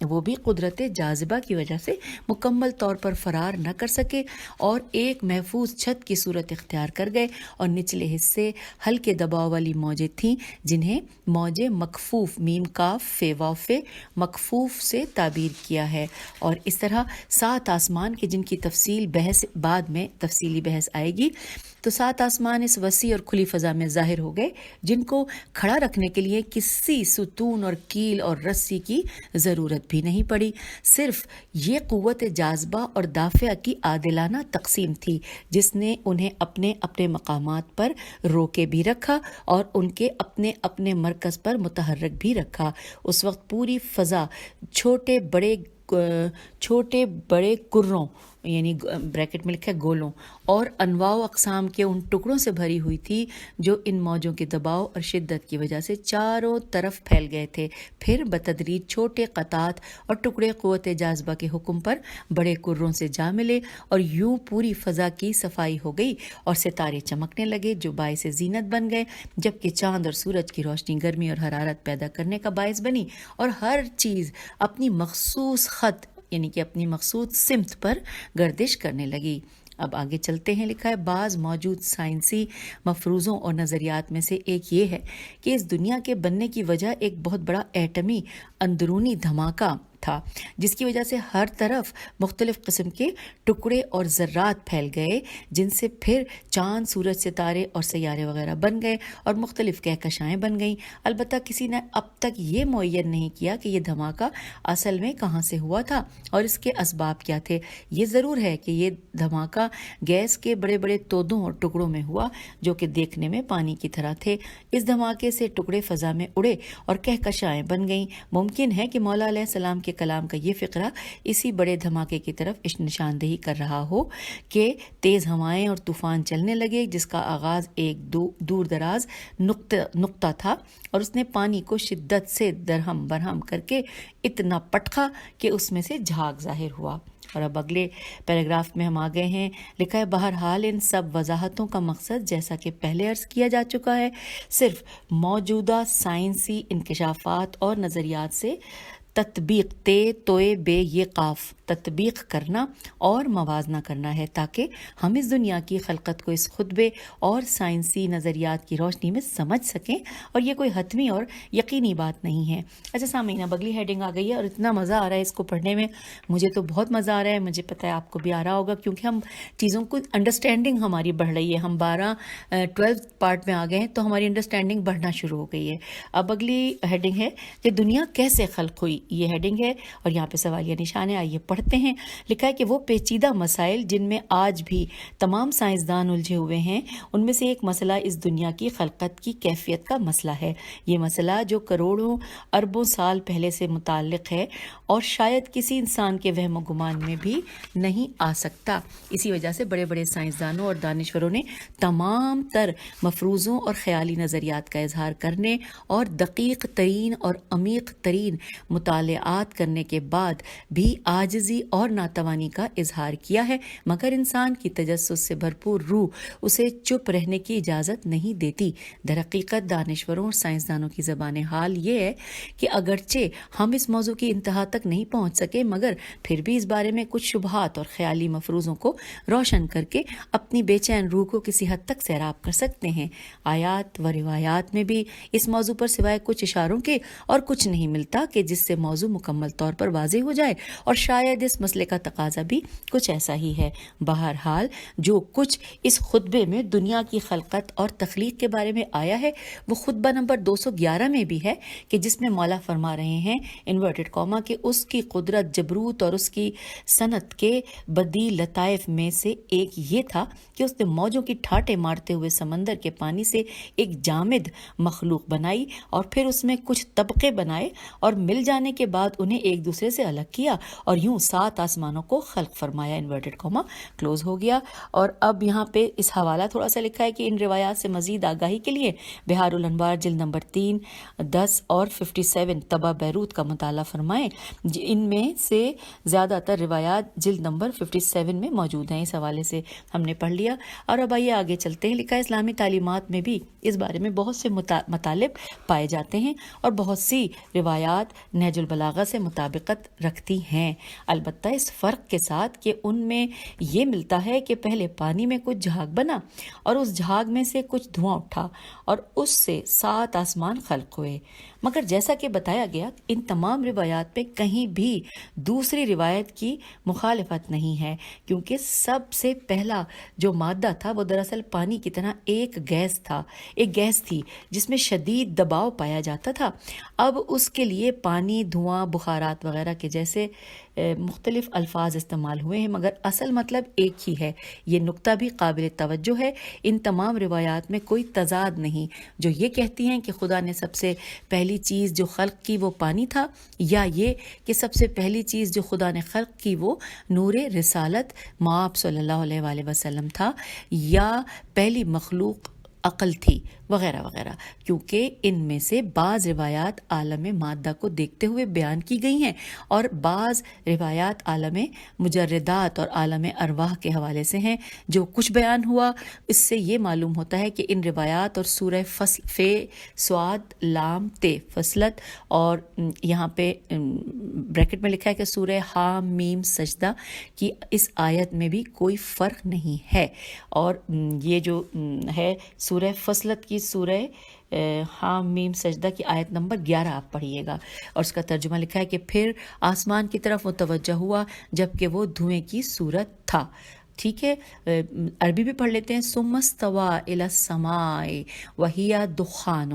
وہ بھی قدرت جاذبہ کی وجہ سے مکمل طور پر فرار نہ کر سکے اور ایک محفوظ چھت کی صورت اختیار کر گئے اور نچلے حصے ہلکے دباؤ والی موجیں تھیں جنہیں موجیں مکفوف میم کاف فے واو فے مکفوف سے تعبیر کیا ہے، اور اس طرح 7 آسمان کے جن کی تفصیل بحث بعد میں تفصیلی بحث آئے گی، تو 7 آسمان اس وسیع اور کھلی فضا میں ظاہر ہو گئے جن کو کھڑا رکھنے کے لیے کسی ستون اور کیل اور رسی کی ضرورت بھی نہیں پڑی، صرف یہ قوت جاذبہ اور دافع کی عادلانہ تقسیم تھی جس نے انہیں اپنے اپنے مقامات پر روکے بھی رکھا اور ان کے اپنے اپنے مرکز پر متحرک بھی رکھا۔ اس وقت پوری فضا چھوٹے بڑے کروں یعنی بریکٹ میں لکھا ہے گولوں اور انواع و اقسام کے ان ٹکڑوں سے بھری ہوئی تھی جو ان موجوں کے دباؤ اور شدت کی وجہ سے چاروں طرف پھیل گئے تھے۔ پھر بتدریج چھوٹے قطعات اور ٹکڑے قوت جاذبہ کے حکم پر بڑے کروں سے جا ملے اور یوں پوری فضا کی صفائی ہو گئی اور ستارے چمکنے لگے جو باعث زینت بن گئے، جبکہ چاند اور سورج کی روشنی گرمی اور حرارت پیدا کرنے کا باعث بنی اور ہر چیز اپنی مخصوص خط یعنی کہ اپنی مقصود سمت پر گردش کرنے لگی۔ اب آگے چلتے ہیں، لکھا ہے بعض موجود سائنسی مفروضوں اور نظریات میں سے ایک یہ ہے کہ اس دنیا کے بننے کی وجہ ایک بہت بڑا ایٹمی اندرونی دھماکہ تھا جس کی وجہ سے ہر طرف مختلف قسم کے ٹکڑے اور ذرات پھیل گئے جن سے پھر چاند، سورج، ستارے اور سیارے وغیرہ بن گئے اور مختلف کہکشائیں بن گئیں۔ البتہ کسی نے اب تک یہ معین نہیں کیا کہ یہ دھماکہ اصل میں کہاں سے ہوا تھا اور اس کے اسباب کیا تھے۔ یہ ضرور ہے کہ یہ دھماکہ گیس کے بڑے بڑے تودوں اور ٹکڑوں میں ہوا جو کہ دیکھنے میں پانی کی طرح تھے۔ اس دھماکے سے ٹکڑے فضا میں اڑے اور کہکشائیں بن گئیں۔ ممکن ہے کہ مولا علیہ السلام کے کلام کا یہ فقرہ اسی بڑے دھماکے کی طرف نشاندہی کر رہا ہو کہ تیز ہوائیں اور طوفان چلنے لگے جس کا آغاز ایک دور دراز نقطہ تھا اور اس نے پانی کو شدت سے درہم برہم کر کے اتنا پٹخا کہ اس میں سے جھاگ ظاہر ہوا۔ اور اب اگلے پیراگراف میں ہم آ گئے ہیں، لکھا ہے بہرحال ان سب وضاحتوں کا مقصد جیسا کہ پہلے عرض کیا جا چکا ہے صرف موجودہ سائنسی انکشافات اور نظریات سے تطبیق توئے بے یہ قاف تطبیق کرنا اور موازنہ کرنا ہے تاکہ ہم اس دنیا کی خلقت کو اس خطبے اور سائنسی نظریات کی روشنی میں سمجھ سکیں، اور یہ کوئی حتمی اور یقینی بات نہیں ہے۔ اچھا سامعین، اب اگلی ہیڈنگ آ گئی ہے اور اتنا مزہ آ رہا ہے اس کو پڑھنے میں، مجھے تو بہت مزہ آ رہا ہے، مجھے پتہ ہے آپ کو بھی آ رہا ہوگا کیونکہ ہم چیزوں کو انڈرسٹینڈنگ ہماری بڑھ رہی ہے۔ ہم 12 پارٹ میں آ گئے ہیں تو ہماری انڈرسٹینڈنگ بڑھنا شروع ہو گئی ہے۔ اب اگلی ہیڈنگ ہے کہ دنیا کیسے خلق ہوئی، یہ ہیڈنگ ہے اور یہاں پہ سوالیہ نشان ہے، آئیے پڑھتے ہیں۔ لکھا ہے کہ وہ پیچیدہ مسائل جن میں آج بھی تمام سائنسدان الجھے ہوئے ہیں ان میں سے ایک مسئلہ اس دنیا کی خلقت کی کیفیت کا مسئلہ ہے۔ یہ مسئلہ جو کروڑوں اربوں سال پہلے سے متعلق ہے اور شاید کسی انسان کے وہم و گمان میں بھی نہیں آ سکتا۔ اسی وجہ سے بڑے بڑے سائنسدانوں اور دانشوروں نے تمام تر مفروضوں اور خیالی نظریات کا اظہار کرنے اور دقیق ترین اور عمیق ترین مطالعات کرنے کے بعد بھی عاجزی اور ناتوانی کا اظہار کیا ہے، مگر انسان کی تجسس سے بھرپور روح اسے چپ رہنے کی اجازت نہیں دیتی۔ در حقیقت دانشوروں اور سائنسدانوں کی زبان حال یہ ہے کہ اگرچہ ہم اس موضوع کی انتہا تک نہیں پہنچ سکے مگر پھر بھی اس بارے میں کچھ شبہات اور خیالی مفروضوں کو روشن کر کے اپنی بے چین روح کو کسی حد تک سیراب کر سکتے ہیں۔ آیات و روایات میں بھی اس موضوع پر سوائے کچھ اشاروں کے اور کچھ نہیں ملتا کہ جس سے موضوع مکمل طور پر واضح ہو جائے، اور شاید اس مسئلے کا تقاضا بھی کچھ ایسا ہی ہے۔ بہرحال جو کچھ اس خطبے میں دنیا کی خلقت اور تخلیق کے بارے میں آیا ہے وہ خطبہ نمبر 211 میں بھی ہے کہ جس میں مولا فرما رہے ہیں انورٹڈ کاما کہ اس کی قدرت، جبروت اور اس کی صنعت کے بدی لطائف میں سے ایک یہ تھا کہ اس نے موجوں کی ٹھاٹے مارتے ہوئے سمندر کے پانی سے ایک جامد مخلوق بنائی اور پھر اس میں کچھ طبقے بنائے اور مل جانے کے بعد انہیں ایک دوسرے سے الگ کیا اور یوں 7 آسمانوں کو خلق فرمایا، انورٹڈ کاما کلوز ہو گیا۔ اور اب یہاں پہ اس حوالہ تھوڑا سا لکھا ہے کہ ان روایات سے مزید آگاہی کے لیے بہار الانوار جلد نمبر 3، 10 اور 57 طبع بیروت کا مطالعہ فرمائیں۔ ان میں سے زیادہ تر روایات جلد نمبر 57 میں موجود ہیں۔ اس حوالے سے ہم نے پڑھ لیا، اور اب آئیے آگے چلتے ہیں۔ لکھا ہے اسلامی تعلیمات میں بھی اس بارے میں بہت سے مطالب پائے جاتے ہیں اور بہت سی روایات نہج البلاغہ سے مطابقت رکھتی ہیں، البتہ اس فرق کے ساتھ کہ ان میں یہ ملتا ہے کہ پہلے پانی میں کچھ جھاگ بنا اور اس جھاگ میں سے کچھ دھواں اٹھا اور اس سے 7 آسمان خلق ہوئے، مگر جیسا کہ بتایا گیا ان تمام روایات میں کہیں بھی دوسری روایت کی مخالفت نہیں ہے، کیونکہ سب سے پہلا جو مادہ تھا وہ دراصل پانی کی طرح ایک گیس تھی جس میں شدید دباؤ پایا جاتا تھا۔ اب اس کے لیے پانی، دھواں، بخارات وغیرہ کے جیسے مختلف الفاظ استعمال ہوئے ہیں، مگر اصل مطلب ایک ہی ہے۔ یہ نقطہ بھی قابل توجہ ہے، ان تمام روایات میں کوئی تضاد نہیں جو یہ کہتی ہیں کہ خدا نے سب سے پہلی چیز جو خلق کی وہ پانی تھا، یا یہ کہ سب سے پہلی چیز جو خدا نے خلق کی وہ نور رسالت مآب صلی اللہ علیہ وآلہ وسلم تھا، یا پہلی مخلوق عقل تھی، وغیرہ وغیرہ، کیونکہ ان میں سے بعض روایات عالم مادہ کو دیکھتے ہوئے بیان کی گئی ہیں اور بعض روایات عالم مجردات اور عالم ارواح کے حوالے سے ہیں۔ جو کچھ بیان ہوا اس سے یہ معلوم ہوتا ہے کہ ان روایات اور سورہ فے سواد لام تے فصلت، اور یہاں پہ بریکٹ میں لکھا ہے کہ سورہ حام میم سجدہ کی اس آیت میں بھی کوئی فرق نہیں ہے، اور یہ جو ہے سورہ فصلت کی سورہ حام میم سجدہ کی آیت نمبر 11 آپ پڑھیے گا، اور اس کا ترجمہ لکھا ہے کہ پھر آسمان کی طرف متوجہ ہوا جبکہ وہ دھوئیں کی صورت تھا۔ ٹھیک ہے، عربی بھی پڑھ لیتے ہیں۔ ثم استوى الى السماء وهي دخان۔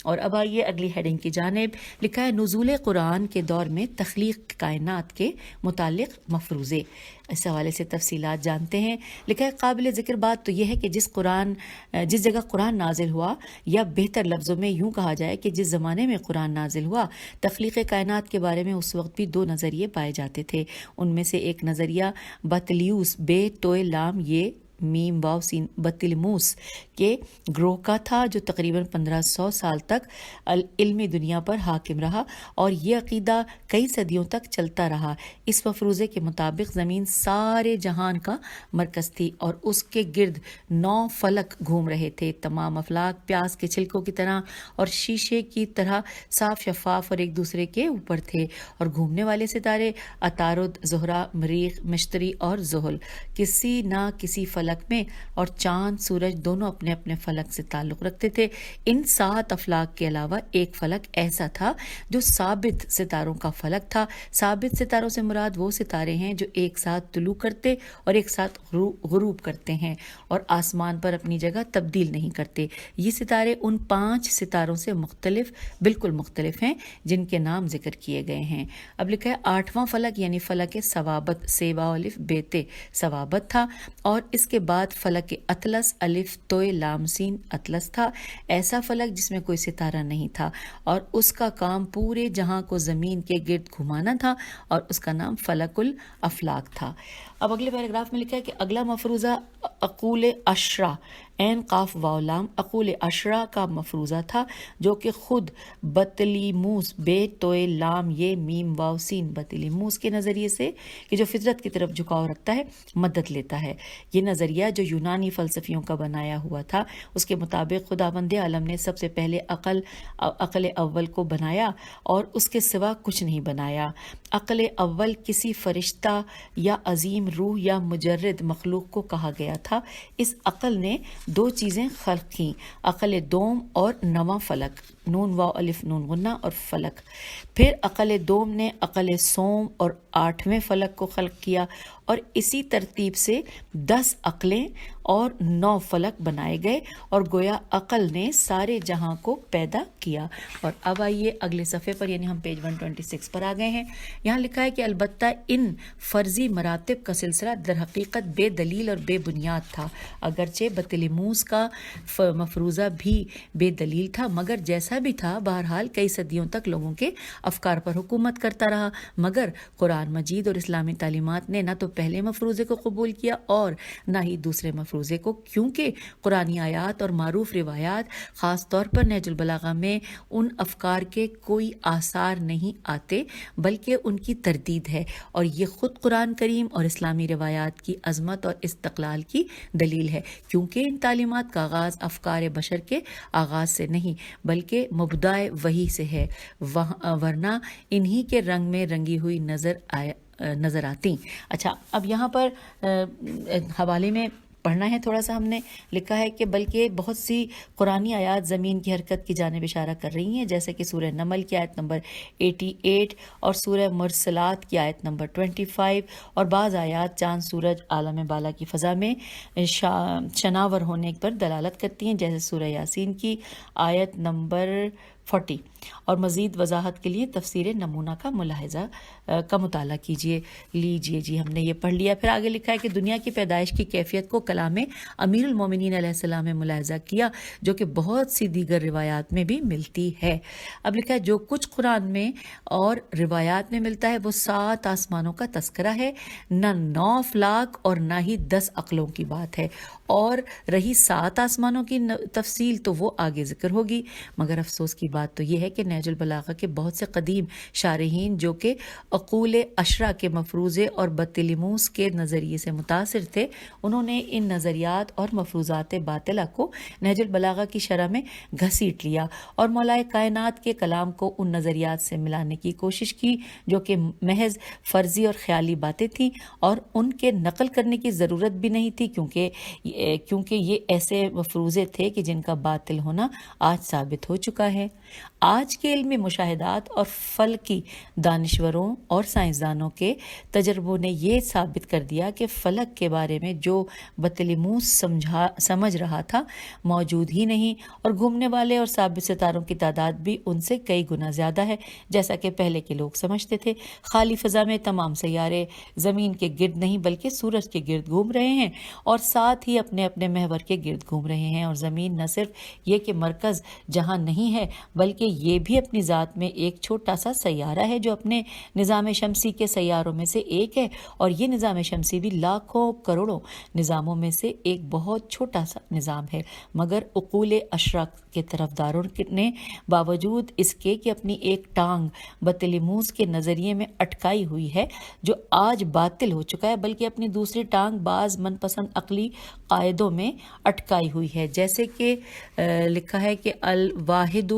اور اب آئیے اگلی ہیڈنگ کی جانب۔ لکھا ہے نزول قرآن کے دور میں تخلیق کائنات کے متعلق مفروضے، اس حوالے سے تفصیلات جانتے ہیں۔ لکھا ہے قابل ذکر بات تو یہ ہے کہ جس جگہ قرآن نازل ہوا، یا بہتر لفظوں میں یوں کہا جائے کہ جس زمانے میں قرآن نازل ہوا، تخلیق کائنات کے بارے میں اس وقت بھی 2 نظریے پائے جاتے تھے۔ ان میں سے ایک نظریہ بطلیوس بے توئے لام یہ میم واو سین بطلموس کے گروہ کا تھا، جو تقریباً 1500 سال تک علمی دنیا پر حاکم رہا، اور یہ عقیدہ کئی صدیوں تک چلتا رہا۔ اس مفروضے کے مطابق زمین سارے جہان کا مرکز تھی اور اس کے گرد 9 فلک گھوم رہے تھے۔ تمام افلاک پیاز کے چھلکوں کی طرح اور شیشے کی طرح صاف شفاف اور ایک دوسرے کے اوپر تھے، اور گھومنے والے ستارے عطارد، زہرہ، مریخ، مشتری اور زحل کسی نہ کسی فلک میں، اور چاند، سورج دونوں اپنے اپنے فلک سے تعلق رکھتے تھے۔ ان 7 افلاک کے علاوہ ایک فلک ایسا تھا جو ثابت ستاروں کا فلک تھا۔ ثابت ستاروں سے مراد وہ ستارے ہیں جو ایک ساتھ طلوع کرتے اور ایک ساتھ غروب کرتے ہیں اور آسمان پر اپنی جگہ تبدیل نہیں کرتے۔ یہ ستارے ان 5 ستاروں سے بالکل مختلف ہیں جن کے نام ذکر کیے گئے ہیں۔ اب لکھا ہے 8واں فلک یعنی فلک ثوابت، سیوا الف بیتے ثوابت تھا، اور اس کے بعد فلک اطلس، الف توئے لام سین اطلس تھا، ایسا فلک جس میں کوئی ستارہ نہیں تھا، اور اس کا کام پورے جہاں کو زمین کے گرد گھمانا تھا، اور اس کا نام فلک الافلاک تھا۔ اب اگلے پیراگراف میں لکھا ہے کہ اگلا مفروضہ عقول عشرہ، عین قاف واو لام، عقول عشرہ کا مفروضہ تھا، جو کہ خود بطلیموس بے توئے لام یہ میم واو سین بطلیموس کے نظریے سے کہ جو فطرت کی طرف جھکاؤ رکھتا ہے مدد لیتا ہے۔ یہ نظریہ جو یونانی فلسفیوں کا بنایا ہوا تھا، اس کے مطابق خداوند عالم نے سب سے پہلے عقل اول کو بنایا اور اس کے سوا کچھ نہیں بنایا۔ عقل اول کسی فرشتہ یا عظیم روح یا مجرد مخلوق کو کہا گیا تھا۔ اس عقل نے 2 چیزیں خلق کیں، عقل دوم اور نواں فلک، نون واو الف نون غنہ اور فلک۔ پھر عقل دوم نے عقل سوم اور 8ویں فلک کو خلق کیا، اور اسی ترتیب سے 10 عقلیں اور 9 فلک بنائے گئے، اور گویا عقل نے سارے جہاں کو پیدا کیا۔ اور اب آئیے اگلے صفحے پر، یعنی ہم پیج 126 پر آ گئے ہیں۔ یہاں لکھا ہے کہ البتہ ان فرضی مراتب کا سلسلہ در حقیقت بے دلیل اور بے بنیاد تھا، اگرچہ بطلیموس کا مفروضہ بھی بے دلیل تھا، مگر جیسا ایسا بھی تھا بہرحال کئی صدیوں تک لوگوں کے افکار پر حکومت کرتا رہا، مگر قرآن مجید اور اسلامی تعلیمات نے نہ تو پہلے مفروضے کو قبول کیا اور نہ ہی دوسرے مفروضے کو، کیونکہ قرآنی آیات اور معروف روایات خاص طور پر نہج البلاغہ میں ان افکار کے کوئی آثار نہیں آتے بلکہ ان کی تردید ہے، اور یہ خود قرآن کریم اور اسلامی روایات کی عظمت اور استقلال کی دلیل ہے، کیونکہ ان تعلیمات کا آغاز افکار بشر کے آغاز سے نہیں بلکہ مبدأ وحی سے ہے، ورنہ انہی کے رنگ میں رنگی ہوئی نظر آتی۔ اچھا، اب یہاں پر حوالے میں پڑھنا ہے تھوڑا سا، ہم نے لکھا ہے کہ بلکہ بہت سی قرآنی آیات زمین کی حرکت کی جانب اشارہ کر رہی ہیں، جیسے کہ سورہ نمل کی آیت نمبر 88 اور سورہ مرسلات کی آیت نمبر 25، اور بعض آیات چاند سورج عالم بالا کی فضا میں شناور ہونے پر دلالت کرتی ہیں، جیسے سورہ یاسین کی آیت نمبر 40۔ اور مزید وضاحت کے لیے تفسیر نمونہ کا مطالعہ لیجیے جی، ہم نے یہ پڑھ لیا۔ پھر آگے لکھا ہے کہ دنیا کی پیدائش کی کیفیت کو کلام امیر المومنین علیہ السلام میں ملاحظہ کیا، جو کہ بہت سی دیگر روایات میں بھی ملتی ہے۔ اب لکھا ہے جو کچھ قرآن میں اور روایات میں ملتا ہے وہ 7 آسمانوں کا تذکرہ ہے، نہ 9 افلاک اور نہ ہی 10 عقلوں کی بات ہے، اور رہی 7 آسمانوں کی تفصیل تو وہ آگے ذکر ہوگی۔ مگر افسوس کی بات تو یہ ہے کہ نہج البلاغہ کے بہت سے قدیم شارحین جو کہ عقول عشرہ کے مفروضے اور بطلیموس کے نظریے سے متاثر تھے، انہوں نے ان نظریات اور مفروضات باطلہ کو نہج البلاغہ کی شرح میں گھسیٹ لیا اور مولائے کائنات کے کلام کو ان نظریات سے ملانے کی کوشش کی جو کہ محض فرضی اور خیالی باتیں تھیں، اور ان کے نقل کرنے کی ضرورت بھی نہیں تھی، کیونکہ یہ ایسے مفروضے تھے کہ جن کا باطل ہونا آج ثابت ہو چکا ہے۔ آج کے علمی مشاہدات اور فلکی دانشوروں اور سائنسدانوں کے تجربوں نے یہ ثابت کر دیا کہ فلک کے بارے میں جو بطلیموس سمجھ رہا تھا موجود ہی نہیں، اور گھومنے والے اور ثابت ستاروں کی تعداد بھی ان سے کئی گنا زیادہ ہے، جیسا کہ پہلے کے لوگ سمجھتے تھے۔ خالی فضا میں تمام سیارے زمین کے گرد نہیں بلکہ سورج کے گرد گھوم رہے ہیں، اور ساتھ ہی اپنے اپنے محور کے گرد گھوم رہے ہیں، اور زمین نہ صرف یہ کہ مرکز جہاں نہیں ہے بلکہ یہ بھی اپنی ذات میں ایک چھوٹا سا سیارہ ہے جو اپنے نظام شمسی کے سیاروں میں سے ایک ہے، اور یہ نظام شمسی بھی لاکھوں کروڑوں نظاموں میں سے ایک بہت چھوٹا سا نظام ہے۔ مگر عقول عشرہ کے طرفداروں نے باوجود اس کے کہ اپنی ایک ٹانگ بطلیموس کے نظریے میں اٹکائی ہوئی ہے جو آج باطل ہو چکا ہے، بلکہ اپنی دوسری ٹانگ بعض من پسند عقلی قاعدوں میں اٹکائی ہوئی ہے، جیسے کہ لکھا ہے کہ الواحد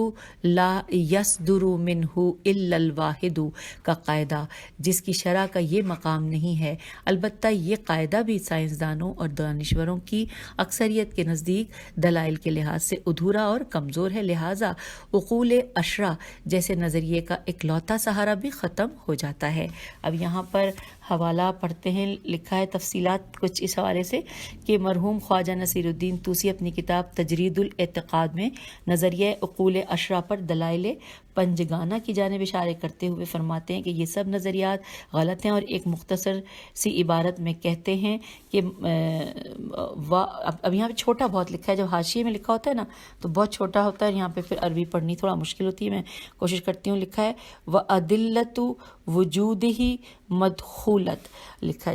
لا یصدر منہ الا الواحد کا قاعدہ، جس کی شرح کا یہ مقام نہیں ہے۔ البتہ یہ قاعدہ بھی سائنسدانوں اور دانشوروں کی اکثریت کے نزدیک دلائل کے لحاظ سے ادھورا اور کمزور ہے، لہٰذا عقول عشرہ جیسے نظریے کا اکلوتا سہارا بھی ختم ہو جاتا ہے۔ اب یہاں پر حوالہ پڑھتے ہیں، لکھا ہے تفصیلات کچھ اس حوالے سے کہ مرحوم خواجہ نصیر الدین طوسی اپنی کتاب تجرید الاعتقاد میں نظریہ عقول عشرہ پر دلائل پنجگانہ کی جانب اشارے کرتے ہوئے فرماتے ہیں کہ یہ سب نظریات غلط ہیں، اور ایک مختصر سی عبارت میں کہتے ہیں کہ اب یہاں پہ چھوٹا بہت لکھا ہے، جب حاشیے میں لکھا ہوتا ہے نا تو بہت چھوٹا ہوتا ہے، یہاں پہ پھر عربی پڑھنی تھوڑا مشکل ہوتی ہے، میں کوشش کرتی ہوں۔ لکھا ہے وَأَدِلَّةُ وُجُودِهِ مدخولت، لکھا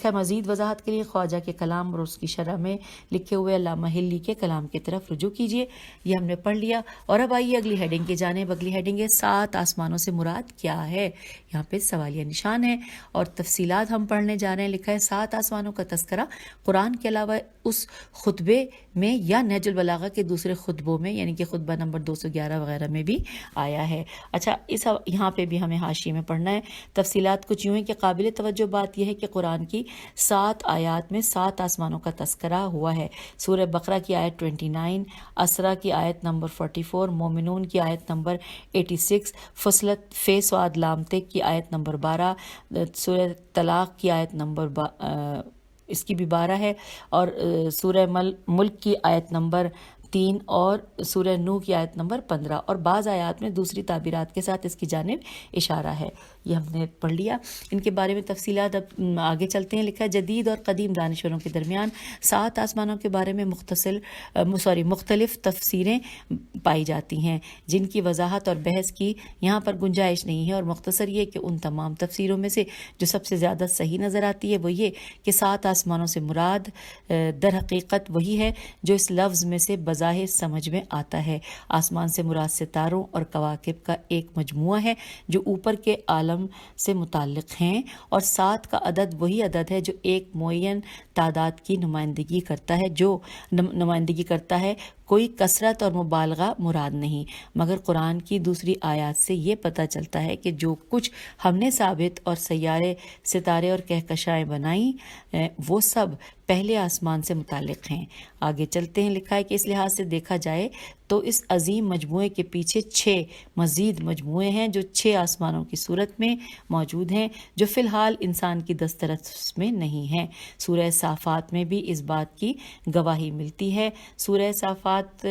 ہے مزید وضاحت کے لیے خواجہ کے کلام اور اس کی شرح میں لکھے ہوئے علامہ ہلی کے کلام کی طرف رجوع کیجیے۔ یہ ہم نے پڑھ لیا، اور اب آئیے اگلی ہیڈنگ کی جانب۔ اگلی ہیڈنگ ہے 7 آسمانوں سے مراد کیا ہے؟ یہاں پہ سوالیہ نشان ہے اور تفصیلات ہم پڑھنے جا رہے ہیں۔ لکھا ہے 7 آسمانوں کا تذکرہ قرآن کے علاوہ اس خطبے میں یا نہج البلاغہ کے دوسرے خطبوں میں، یعنی کہ خطبہ نمبر 211 وغیرہ میں بھی آیا ہے۔ اچھا، یہاں پہ بھی ہمیں حاشیے میں پڑھنا ہے۔ تفصیلات کچھ یوں ہیں کہ قابل توجہ بات یہ ہے کہ قرآن کی 7 آیات میں 7 آسمانوں کا تذکرہ ہوا ہے۔ سورہ بقرہ کی آیت 29، اسرا کی آیت نمبر 44، مومنون کی آیت نمبر 86، فصلت فے صاد لام تے کی آیت نمبر 12، سورہ طلاق کی آیت نمبر اس کی بھی 12 ہے، اور سورہ ملک کی آیت نمبر 3 اور سورہ نوح کی آیت نمبر 15، اور بعض آیات میں دوسری تعبیرات کے ساتھ اس کی جانب اشارہ ہے۔ یہ ہم نے پڑھ لیا. ان کے بارے میں تفصیلات اب آگے چلتے ہیں. لکھا ہے جدید اور قدیم دانشوروں کے درمیان 7 آسمانوں کے بارے میں مختلف تفسیریں پائی جاتی ہیں جن کی وضاحت اور بحث کی یہاں پر گنجائش نہیں ہے، اور مختصر یہ کہ ان تمام تفسیروں میں سے جو سب سے زیادہ صحیح نظر آتی ہے وہ یہ کہ 7 آسمانوں سے مراد در حقیقت وہی ہے جو اس لفظ میں سے بظاہر سمجھ میں آتا ہے. آسمان سے مراد ستاروں اور کواکب کا ایک مجموعہ ہے جو اوپر کے عالم سے متعلق ہیں، اور 7 کا عدد وہی عدد ہے جو ایک معین تعداد کی نمائندگی کرتا ہے. کوئی کثرت اور مبالغہ مراد نہیں، مگر قرآن کی دوسری آیات سے یہ پتہ چلتا ہے کہ جو کچھ ہم نے ثابت اور ستارے اور کہکشائیں بنائیں وہ سب پہلے آسمان سے متعلق ہیں. آگے چلتے ہیں. لکھا ہے کہ اس لحاظ سے دیکھا جائے تو اس عظیم مجموعے کے پیچھے 6 مزید مجموعے ہیں جو 6 آسمانوں کی صورت میں موجود ہیں، جو فی الحال انسان کی دسترس میں نہیں ہیں. سورہ صافات میں بھی اس بات کی گواہی ملتی ہے. سورہ صافات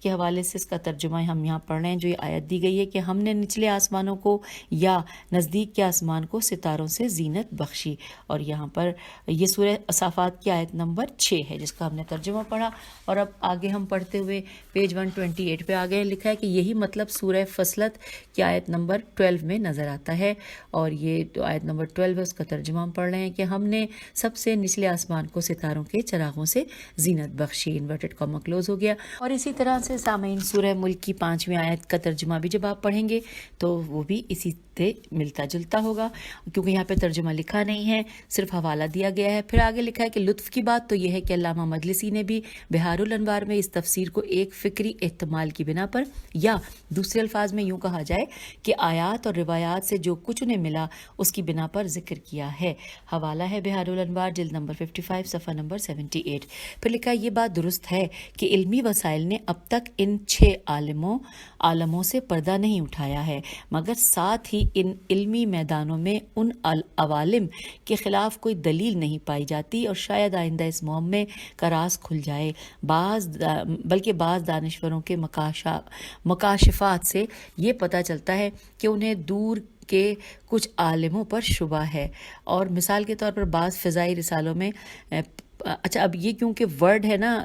کے حوالے سے اس کا ترجمہ ہم یہاں پڑھ رہے ہیں. جو یہ آیت دی گئی ہے کہ ہم نے نچلے آسمانوں کو یا نزدیک کے آسمان کو ستاروں سے زینت بخشی، اور یہاں پر یہ سورہ صافات کی آیت نمبر 6 ہے جس کا ہم نے ترجمہ پڑھا. اور اب آگے ہم پڑھتے ہوئے پیج 128 پہ آگے لکھا ہے کہ یہی مطلب سورہ فصلت کی آیت نمبر 12 میں نظر آتا ہے، اور یہ جو آیت نمبر 12 ہے اس کا ترجمہ ہم پڑھ رہے ہیں کہ ہم نے سب سے نچلے آسمان کو ستاروں کے چراغوں سے زینت بخشی. انورٹڈ کاما کلوز ہو گیا. اور اسی طرح سے سامعین سورہ ملک کی 5ویں آیت کا ترجمہ بھی جب آپ پڑھیں گے تو وہ بھی اسی سے ملتا جلتا ہوگا، کیونکہ یہاں پہ ترجمہ لکھا نہیں ہے، صرف حوالہ دیا گیا ہے. پھر آگے لکھا ہے کہ لطف کی بات تو یہ ہے کہ علامہ مجلسی نے بھی بہار الانوار میں اس تفسیر کو ایک فکری احتمال کی بنا پر، یا دوسرے الفاظ میں یوں کہا جائے کہ آیات اور روایات سے جو کچھ انہیں ملا اس کی بنا پر ذکر کیا ہے. حوالہ ہے بہار الانوار جلد نمبر 55 صفحہ نمبر 78. پھر لکھا ہے یہ بات درست ہے کہ علمی وسائل نے اب تک ان 6 عالموں سے پردہ نہیں اٹھایا ہے، مگر ساتھ ہی ان علمی میدانوں میں ان عوالم کے خلاف کوئی دلیل نہیں پائی جاتی، اور شاید آئندہ اس معمے کا راز کھل جائے. بلکہ بعض دانشوروں کے مکاشفات سے یہ پتہ چلتا ہے کہ انہیں دور کے کچھ عالموں پر شبہ ہے. اور مثال کے طور پر بعض فضائی رسالوں میں اچھا اب یہ کیونکہ ورڈ ہے نا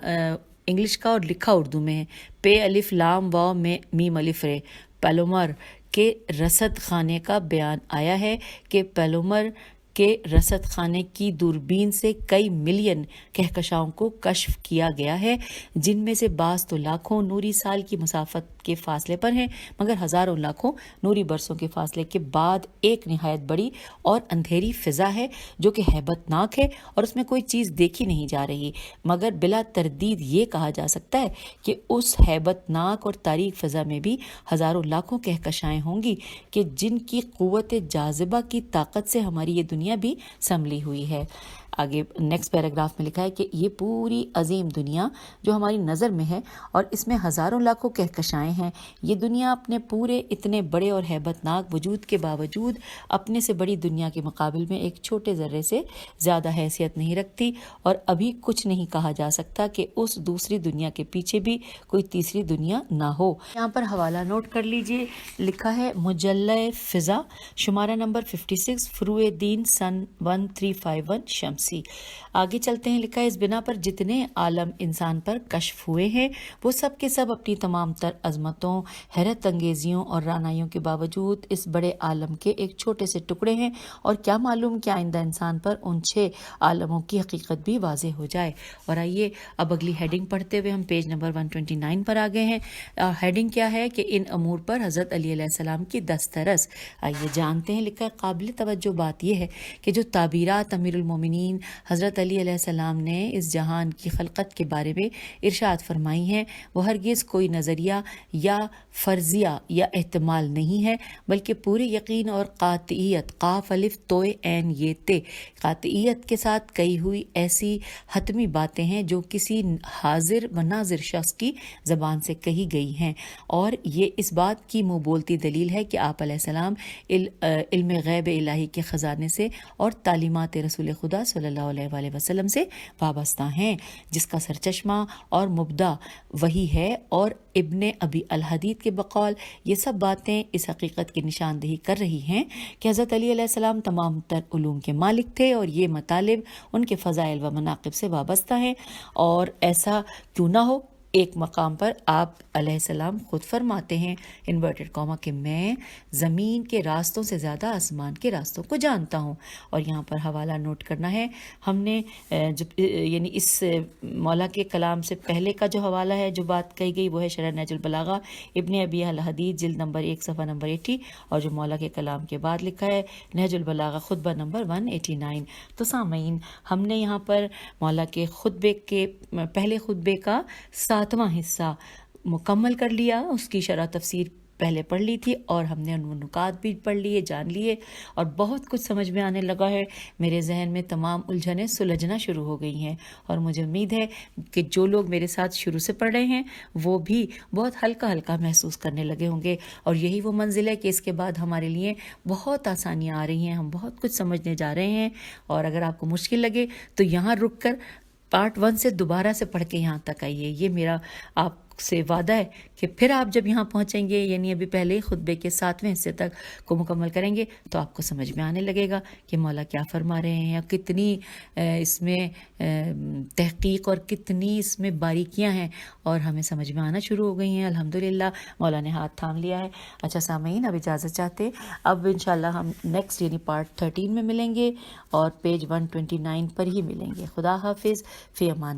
انگلش کا اور لکھا اردو میں ہے، پے الف لام واو میم الف رے، پیلومر کے رصد خانے کا بیان آیا ہے کہ پیلومر کے رصد خانے کی دوربین سے کئی ملین کہکشاؤں کو کشف کیا گیا ہے، جن میں سے بعض تو لاکھوں نوری سال کی مسافت کے فاصلے پر ہیں، مگر ہزاروں لاکھوں نوری برسوں کے فاصلے کے بعد ایک نہایت بڑی اور اندھیری فضا ہے جو کہ ہیبت ناک ہے، اور اس میں کوئی چیز دیکھی نہیں جا رہی، مگر بلا تردید یہ کہا جا سکتا ہے کہ اس ہیبت ناک اور تاریک فضا میں بھی ہزاروں لاکھوں کہکشائیں ہوں گی کہ جن کی قوت جاذبہ کی طاقت سے ہماری یہ دنیا بھی سنبھلی ہوئی ہے. آگے نیکسٹ پیراگراف میں لکھا ہے کہ یہ پوری عظیم دنیا جو ہماری نظر میں ہے اور اس میں ہزاروں لاکھوں کہکشائیں ہیں، یہ دنیا اپنے پورے اتنے بڑے اور ہیبت ناک وجود کے باوجود اپنے سے بڑی دنیا کے مقابل میں ایک چھوٹے ذرے سے زیادہ حیثیت نہیں رکھتی، اور ابھی کچھ نہیں کہا جا سکتا کہ اس دوسری دنیا کے پیچھے بھی کوئی تیسری دنیا نہ ہو. یہاں پر حوالہ نوٹ کر لیجئے. لکھا ہے مجلہ فضا شمارہ نمبر 56 فروع دین سن 1351 شمسی. آگے چلتے ہیں. لکھا ہے اس بنا پر جتنے عالم انسان پر کشف ہوئے ہیں وہ سب کے سب اپنی تمام تر عظمتوں، حیرت انگیزیوں اور رانائیوں کے باوجود اس بڑے عالم کے ایک چھوٹے سے ٹکڑے ہیں، اور کیا معلوم کہ آئندہ انسان پر ان 6 عالموں کی حقیقت بھی واضح ہو جائے. اور آئیے اب اگلی ہیڈنگ پڑھتے ہوئے ہم پیج نمبر 129 پر آ گئے ہیں. ہیڈنگ کیا ہے کہ ان امور پر حضرت علی علیہ السلام کی دسترس. آئیے جانتے ہیں. لکھا ہے قابل توجہ بات یہ ہے کہ جو تعبیرات امیر المومنین حضرت علی علیہ السلام نے اس جہان کی خلقت کے بارے میں ارشاد فرمائی ہیں وہ ہرگز کوئی نظریہ یا فرضیہ یا احتمال نہیں ہے، بلکہ پورے یقین اور قاطعیت، قاف الف توئے عین یہ تے، قاطعیت کے ساتھ کہی ہوئی ایسی حتمی باتیں ہیں جو کسی حاضر و ناظر شخص کی زبان سے کہی گئی ہیں، اور یہ اس بات کی منہ بولتی دلیل ہے کہ آپ علیہ السلام علم غیب الہی کے خزانے سے اور تعلیمات رسول خدا صلی صلی اللہ علیہ وآلہ وسلم سے وابستہ ہیں، جس کا سرچشمہ اور مبدع وہی ہے، اور ابن ابی الحدید کے بقول یہ سب باتیں اس حقیقت کی نشاندہی کر رہی ہیں کہ حضرت علی علیہ السلام تمام تر علوم کے مالک تھے، اور یہ مطالب ان کے فضائل و مناقب سے وابستہ ہیں۔ اور ایسا کیوں نہ ہو، ایک مقام پر آپ علیہ السلام خود فرماتے ہیں انورٹڈ کاما کہ میں زمین کے راستوں سے زیادہ آسمان کے راستوں کو جانتا ہوں۔ اور یہاں پر حوالہ نوٹ کرنا ہے، ہم نے جب یعنی اس مولا کے کلام سے پہلے کا جو حوالہ ہے، جو بات کہی گئی، وہ ہے شرح نہج البلاغہ ابن ابی الحدید جلد نمبر 1 صفحہ نمبر 80، اور جو مولا کے کلام کے بعد لکھا ہے نہج البلاغہ خطبہ نمبر 189۔ تو سامعین، ہم نے یہاں پر مولا کے خطبے کے پہلے خطبے کا 7واں حصہ مکمل کر لیا، اس کی شرح تفسیر پہلے پڑھ لی تھی، اور ہم نے ان نکات بھی پڑھ لیے، جان لیے، اور بہت کچھ سمجھ میں آنے لگا ہے۔ میرے ذہن میں تمام الجھنیں سلجھنا شروع ہو گئی ہیں، اور مجھے امید ہے کہ جو لوگ میرے ساتھ شروع سے پڑھ رہے ہیں وہ بھی بہت ہلکا ہلکا محسوس کرنے لگے ہوں گے، اور یہی وہ منزل ہے کہ اس کے بعد ہمارے لیے بہت آسانیاں آ رہی ہیں، ہم بہت کچھ سمجھنے جا رہے ہیں۔ اور اگر آپ کو مشکل لگے تو یہاں رک کر پارٹ 1 سے دوبارہ سے پڑھ کے یہاں تک آئیے، یہ میرا آپ سے وعدہ ہے کہ پھر آپ جب یہاں پہنچیں گے، یعنی ابھی پہلے خطبے کے 7ویں حصے تک کو مکمل کریں گے، تو آپ کو سمجھ میں آنے لگے گا کہ مولا کیا فرما رہے ہیں، یا کتنی اس میں تحقیق اور کتنی اس میں باریکیاں ہیں، اور ہمیں سمجھ میں آنا شروع ہو گئی ہیں۔ الحمدللہ مولا نے ہاتھ تھام لیا ہے۔ اچھا سامعین، اب اجازت چاہتے، اب انشاءاللہ ہم نیکسٹ یعنی پارٹ 13 میں ملیں گے، اور پیج 129 پر ہی ملیں گے۔ خدا حافظ، فی امان۔